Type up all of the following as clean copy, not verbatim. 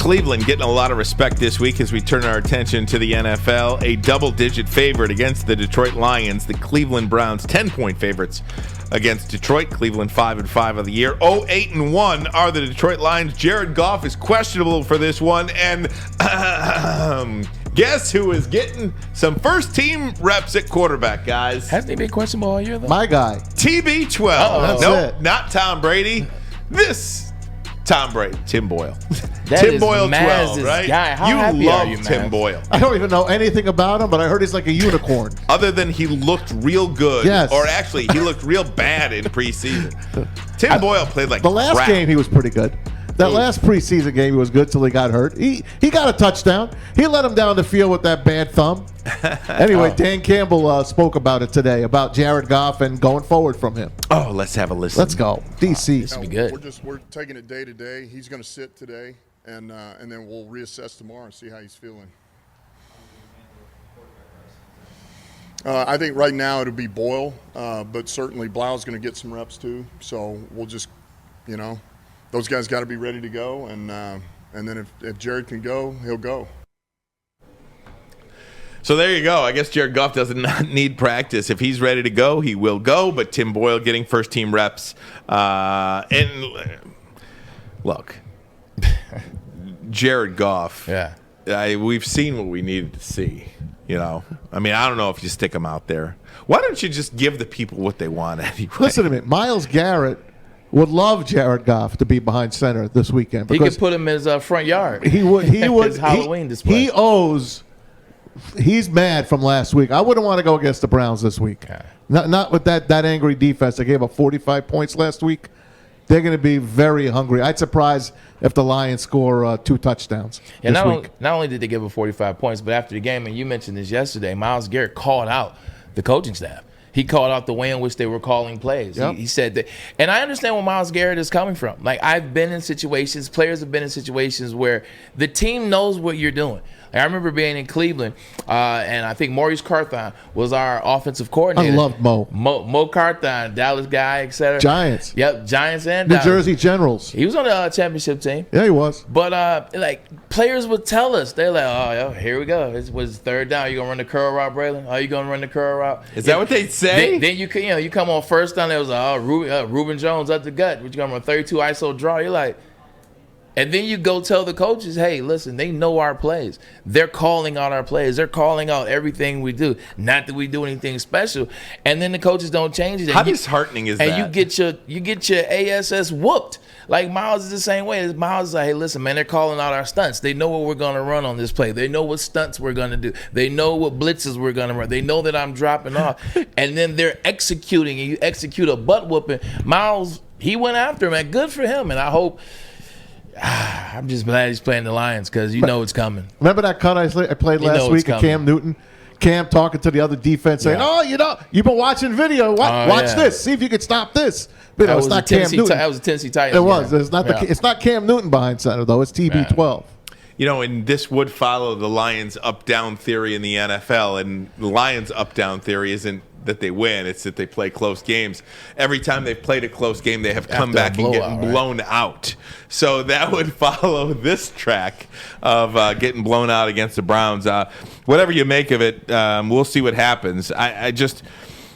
Cleveland getting a lot of respect this week as we turn our attention to the NFL. A double-digit favorite against the Detroit Lions. The Cleveland Browns 10-point favorites against Detroit. Cleveland 5-5 of the year. 0-8-1 are the Detroit Lions. Jared Goff is questionable for this one. And guess who is getting some first-team reps at quarterback, guys? Hasn't he been questionable all year, though? My guy. TB12. Nope, not Tom Brady. This Tom Brady, Tim Boyle. Tim Boyle 12, right? Guy. How you happy love are you, Tim Boyle. I don't even know anything about him, but I heard he's like a unicorn. Other than he looked real good. Yes. Or actually, he looked real bad in preseason. Tim Boyle played like the last crap. game he was pretty good. That last preseason game he was good till he got hurt. He got a touchdown. He let him down the field with that bad thumb. Anyway, Dan Campbell spoke about it today, about Jared Goff and going forward from him. Oh, let's have a listen. Let's go. DC. This will be good. We're taking it day to day. He's going to sit today, and then we'll reassess tomorrow and see how he's feeling. I think right now it'll be Boyle, but certainly Blau's going to get some reps too. So we'll just, those guys got to be ready to go, and then if Jared can go, he'll go. So there you go. I guess Jared Goff does not need practice. If he's ready to go, he will go. But Tim Boyle getting first-team reps. And look, Jared Goff. Yeah. We've seen what we needed to see. I mean, I don't know if you stick him out there. Why don't you just give the people what they want anyway? Listen to me. Myles Garrett would love Jared Goff to be behind center this weekend. He could put him in his front yard. He would. His Halloween display. He's mad from last week. I wouldn't want to go against the Browns this week. Okay. Not with that angry defense. They gave up 45 points last week. They're going to be very hungry. I'd surprise if the Lions score 2 touchdowns this week. Not only did they give up 45 points, but after the game, and you mentioned this yesterday, Myles Garrett called out the coaching staff. He called out the way in which they were calling plays. Yep. He said that, and I understand where Myles Garrett is coming from. Like, I've been in situations, players have been in situations where the team knows what you're doing. Like, I remember being in Cleveland, and I think Maurice Carthon was our offensive coordinator. I loved Mo. Mo Carthon, Dallas guy, et cetera. Giants. Yep, Giants and New Dallas. Jersey Generals. He was on the championship team. Yeah, he was. But players would tell us, they're like, "Oh, here we go. It was third down. You gonna run the curl route, Braylon? Oh, you gonna run the curl route?" Is that what they'd say? Then you come on first down. There was Reuben Jones up the gut. Which you gonna run 32 ISO draw? You're like, and then you go tell the coaches, "Hey, listen, they know our plays. They're calling out our plays. They're calling out everything we do. Not that we do anything special." And then the coaches don't change it. How disheartening is that? And you get your ASS whooped. Like Myles is the same way. Myles is like, "Hey, listen, man, they're calling out our stunts. They know what we're gonna run on this play. They know what stunts we're gonna do. They know what blitzes we're gonna run. They know that I'm dropping off." And then they're executing, and you execute a butt whooping. Myles, he went after him, and good for him. And I hope. I'm just glad he's playing the Lions because it's coming. Remember that cut I played last week of Cam Newton? Cam talking to the other defense saying, you've been watching video. Watch this. See if you can stop this. But it's not Cam Newton. That was a Tennessee Titans. It was. It's not Cam Newton behind center, though. It's TB12. And this would follow the Lions up-down theory in the NFL. And the Lions up-down theory isn't that they win, it's that they play close games. Every time they've played a close game, they have come back and gotten blown out. So that would follow this track of getting blown out against the Browns. Whatever you make of it, we'll see what happens.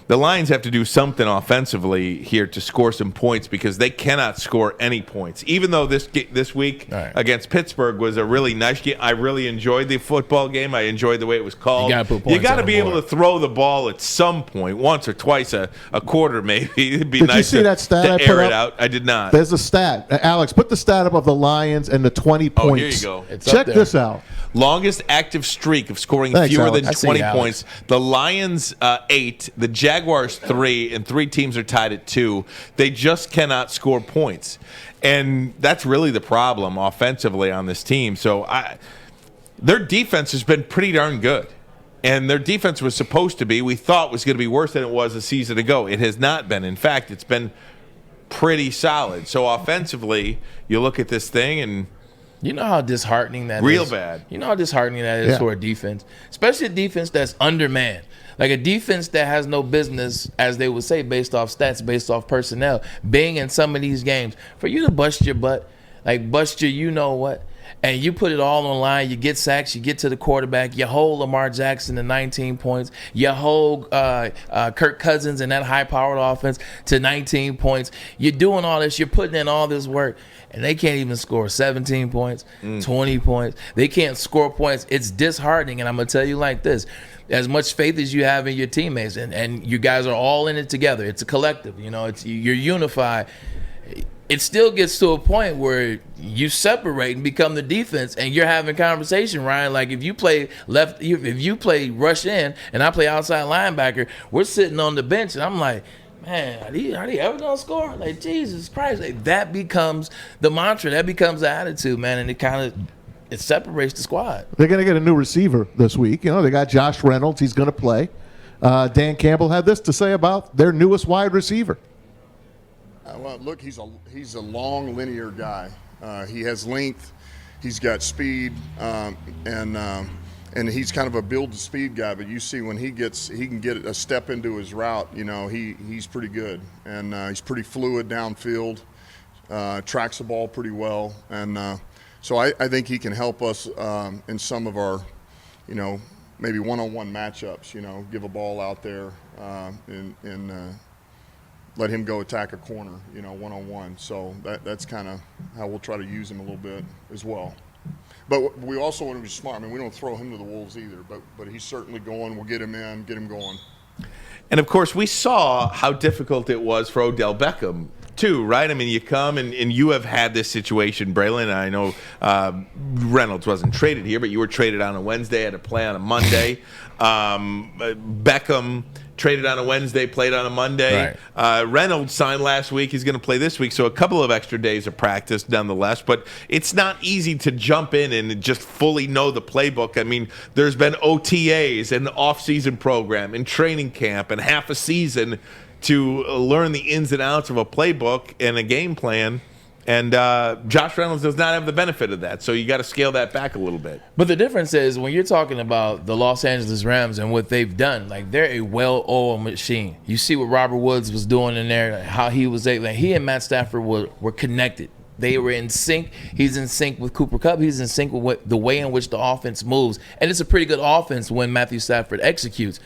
The Lions have to do something offensively here to score some points because they cannot score any points. Even though this week against Pittsburgh was a really nice game, I really enjoyed the football game. I enjoyed the way it was called. You got to be able to throw the ball at some point, once or twice a quarter maybe. It'd be Did nice you see that stat I put air up? it out. I did not. There's a stat. Alex, put the stat up of the Lions and the 20 points. Oh, here you go. Check this out. Longest active streak of scoring fewer than 20 points. The Lions 8, the Jaguars 3, and 3 teams are tied at 2. They just cannot score points. And that's really the problem offensively on this team. So their defense has been pretty darn good. And their defense was supposed to be, we thought was going to be worse than it was a season ago. It has not been. In fact, it's been pretty solid. So offensively, you look at this thing and you know how disheartening that is? Real bad. You know how disheartening that is for a defense, especially a defense that's undermanned. Like a defense that has no business, as they would say, based off stats, based off personnel, being in some of these games. For you to bust your butt, like bust your you know what, and you put it all on line. You get sacks, you get to the quarterback, you hold Lamar Jackson to 19 points, you hold Kirk Cousins and that high-powered offense to 19 points. You're doing all this. You're putting in all this work, and they can't even score 17 points, 20 points. They can't score points. It's disheartening, and I'm going to tell you like this. As much faith as you have in your teammates, and you guys are all in it together. It's a collective. You're unified. It still gets to a point where you separate and become the defense, and you're having conversation, Ryan. Like if you play rush in, and I play outside linebacker, we're sitting on the bench, and I'm like, man, are they ever gonna score? Like Jesus Christ, that becomes the mantra, that becomes the attitude, man, and it separates the squad. They're going to get a new receiver this week. They got Josh Reynolds. He's going to play. Dan Campbell had this to say about their newest wide receiver. Well, look, he's a long linear guy. He has length, he's got speed, and he's kind of a build to speed guy. But you see when he can get a step into his route. He's pretty good, and he's pretty fluid downfield. Tracks the ball pretty well, and so I think he can help us in some of our, maybe one-on-one matchups. Give a ball out there and let him go attack a corner, one-on-one. So that's kind of how we'll try to use him a little bit as well. But we also want to be smart. I mean, we don't throw him to the wolves either, but he's certainly going. We'll get him in, get him going. And, of course, we saw how difficult it was for Odell Beckham, too, right? I mean, you come and you have had this situation, Braylon. I know Reynolds wasn't traded here, but you were traded on a Wednesday, had to play on a Monday. Beckham traded on a Wednesday, played on a Monday. Right. Reynolds signed last week. He's going to play this week, so a couple of extra days of practice nonetheless. But it's not easy to jump in and just fully know the playbook. I mean, there's been OTAs and off-season program and training camp and half a season to learn the ins and outs of a playbook and a game plan. And Josh Reynolds does not have the benefit of that, so you got to scale that back a little bit. But the difference is when you're talking about the Los Angeles Rams and what they've done, like they're a well-oiled machine. You see what Robert Woods was doing in there, how he was able. Like he and Matt Stafford were connected. They were in sync. He's in sync with Cooper Kupp. He's in sync with the way in which the offense moves, and it's a pretty good offense when Matthew Stafford executes.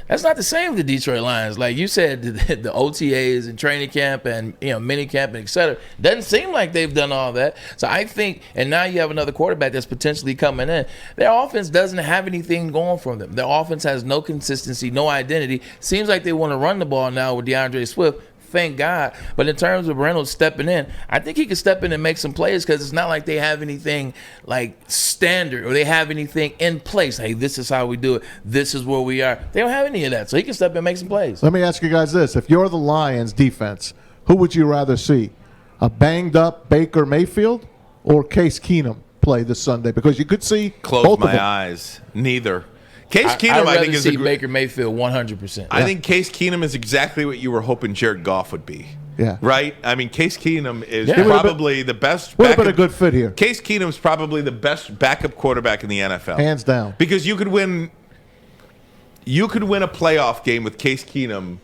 That's not the same with the Detroit Lions. Like you said, the OTAs and training camp and mini camp and et cetera, doesn't seem like they've done all that. So I think, and now you have another quarterback that's potentially coming in. Their offense doesn't have anything going for them. Their offense has no consistency, no identity. Seems like they want to run the ball now with DeAndre Swift. Thank God. But in terms of Reynolds stepping in, I think he can step in and make some plays because it's not like they have anything like standard or they have anything in place. Hey, this is how we do it. This is where we are. They don't have any of that. So he can step in and make some plays. Let me ask you guys this. If you're the Lions defense, who would you rather see? A banged-up Baker Mayfield or Case Keenum play this Sunday? Because you could see Close both of my them. eyes. Neither. Case Keenum, I think, is see Baker Mayfield 100%. I think Case Keenum is exactly what you were hoping Jared Goff would be. Yeah. Right? I mean, Case Keenum is Yeah. probably the best. Would have been a good fit here. Case Keenum's probably the best backup quarterback in the NFL. Hands down. Because you could win a playoff game with Case Keenum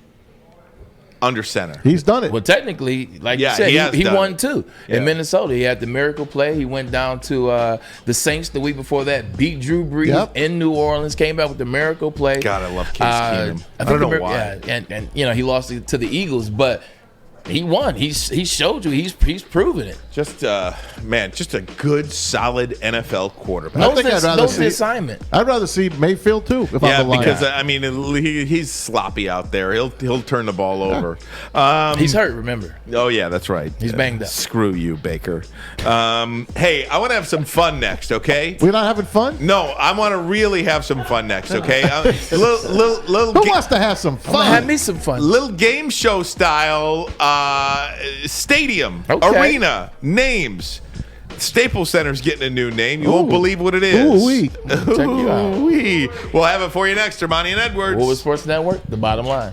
under center. He's done it. Well, technically, like Yeah, you said, he won it. too. Yeah. In Minnesota, he had the miracle play. He went down to the Saints the week before that, beat Drew Brees in New Orleans, came back with the miracle play. God, I love Case Keenum. I don't know why. Yeah, and he lost to the Eagles, but he won. He showed you. He's proven it. Just just a good, solid NFL quarterback. I think I'd rather knows see the assignment. I'd rather see Mayfield too. If I'm the Lions. because I mean he's sloppy out there. He'll turn the ball over. He's hurt. Remember? Oh yeah, that's right. He's banged up. Screw you, Baker. Hey, I want to have some fun next. Okay. We're not having fun. No, I want to really have some fun next. Okay. Little Who wants to have some fun? Have me some fun. Little game show style. Stadium, Okay. arena, names. Staples Center's getting a new name. You won't believe what it is. Ooh-wee. Check you out. Ooh-wee. We'll have it for you next. Armani and Edwards. Woodward Sports Network, the bottom line.